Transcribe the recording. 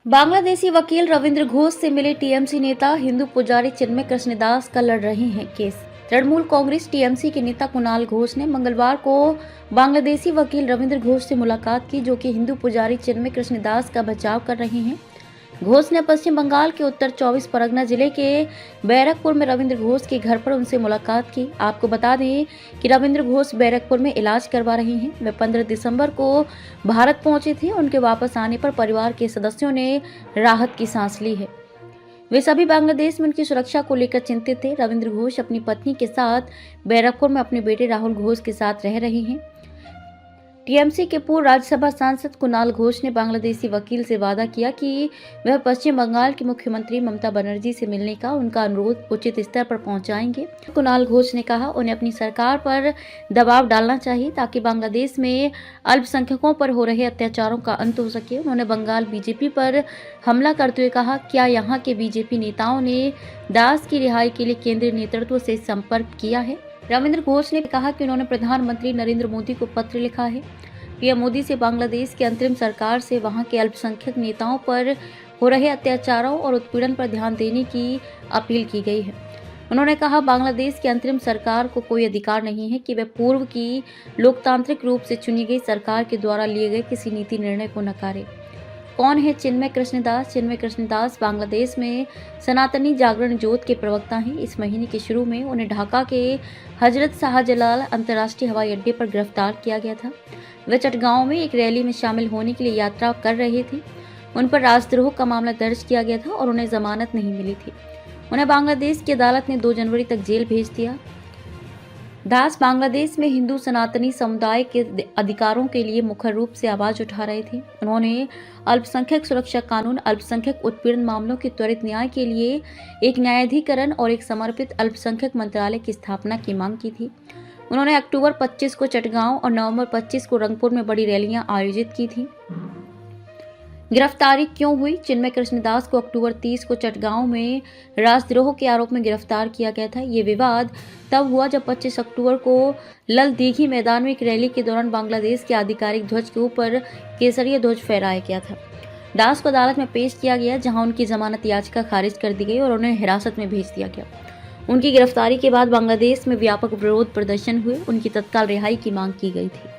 बांग्लादेशी वकील रविंद्र घोष से मिले टीएमसी नेता हिंदू पुजारी चिन्मय कृष्णदास का लड़ रहे हैं केस। तृणमूल कांग्रेस टीएमसी के नेता कुणाल घोष ने मंगलवार को बांग्लादेशी वकील रविंद्र घोष से मुलाकात की, जो कि हिंदू पुजारी चिन्मय कृष्णदास का बचाव कर रहे हैं। घोष ने पश्चिम बंगाल के उत्तर 24 परगना जिले के बैरकपुर में रविंद्र घोष के घर पर उनसे मुलाकात की। आपको बता दें कि रविंद्र घोष बैरकपुर में इलाज करवा रहे हैं। वे 15 दिसंबर को भारत पहुंचे थे। उनके वापस आने पर परिवार के सदस्यों ने राहत की सांस ली है। वे सभी बांग्लादेश में उनकी सुरक्षा को लेकर चिंतित थे। रविंद्र घोष अपनी पत्नी के साथ बैरकपुर में अपने बेटे राहुल घोष के साथ रह रहे हैं। टीएमसी के पूर्व राज्यसभा सांसद कुणाल घोष ने बांग्लादेशी वकील से वादा किया कि वह पश्चिम बंगाल की मुख्यमंत्री ममता बनर्जी से मिलने का उनका अनुरोध उचित स्तर पर पहुंचाएंगे। कुणाल घोष ने कहा, उन्हें अपनी सरकार पर दबाव डालना चाहिए ताकि बांग्लादेश में अल्पसंख्यकों पर हो रहे अत्याचारों का अंत हो सके। उन्होंने बंगाल बीजेपी पर हमला करते हुए कहा, क्या यहाँ के बीजेपी नेताओं ने दास की रिहाई के लिए केंद्रीय नेतृत्व से संपर्क किया है? रविंद्र घोष ने कहा कि उन्होंने प्रधानमंत्री नरेंद्र मोदी को पत्र लिखा है। पीएम मोदी से बांग्लादेश की अंतरिम सरकार से वहां के अल्पसंख्यक नेताओं पर हो रहे अत्याचारों और उत्पीड़न पर ध्यान देने की अपील की गई है। उन्होंने कहा, बांग्लादेश की अंतरिम सरकार को कोई अधिकार नहीं है कि वह पूर्व की लोकतांत्रिक रूप से चुनी गई सरकार के द्वारा लिए गए किसी नीति निर्णय को नकारे। कौन है चिन्मय कृष्णदास? चिन्मय कृष्णदास बांग्लादेश में सनातनी जागरण जोत के प्रवक्ता हैं। इस महीने के शुरू में उन्हें ढाका के हजरत शाहजलाल अंतर्राष्ट्रीय हवाई अड्डे पर गिरफ्तार किया गया था। वे चटगांव में एक रैली में शामिल होने के लिए यात्रा कर रहे थे। उन पर राजद्रोह का मामला दर्ज किया गया था और उन्हें जमानत नहीं मिली थी। उन्हें बांग्लादेश की अदालत ने 2 जनवरी तक जेल भेज दिया। दास बांग्लादेश में हिंदू सनातनी समुदाय के अधिकारों के लिए मुख्य रूप से आवाज उठा रहे थे। उन्होंने अल्पसंख्यक सुरक्षा कानून, अल्पसंख्यक उत्पीड़न मामलों के त्वरित न्याय के लिए एक न्यायाधिकरण और एक समर्पित अल्पसंख्यक मंत्रालय की स्थापना की मांग की थी। उन्होंने अक्टूबर 25 को चटगांव और नवंबर 25 को रंगपुर में बड़ी रैलियां आयोजित की थी। गिरफ्तारी क्यों हुई? चिन्मय कृष्णदास को अक्टूबर 30 को चटगांव में राजद्रोह के आरोप में गिरफ्तार किया गया था। ये विवाद तब हुआ जब 25 अक्टूबर को लल दीघी मैदान में एक रैली के दौरान बांग्लादेश के आधिकारिक ध्वज के ऊपर केसरिया ध्वज फहराया गया था। दास को अदालत में पेश किया गया, जहां उनकी जमानत याचिका खारिज कर दी गई और उन्हें हिरासत में भेज दिया गया। उनकी गिरफ्तारी के बाद बांग्लादेश में व्यापक विरोध प्रदर्शन हुए। उनकी तत्काल रिहाई की मांग की गई थी।